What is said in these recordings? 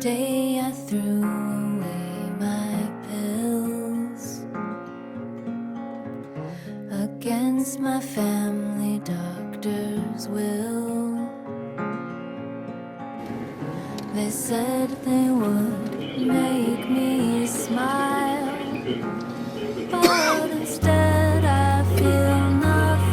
day I threw away my pills against my family doctor's will. They said they would make me smile, but instead I feel nothing.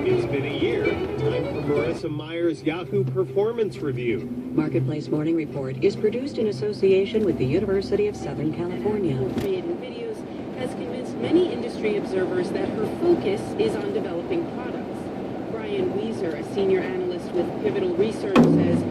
It's been a year. Time for Marissa Meyer's Yahoo Performance Review. Marketplace Morning Report is produced in association with the University of Southern California. Creating videos has convinced many industry observers that her focus is on developing products. Brian Weiser, a senior analyst with Pivotal Research, says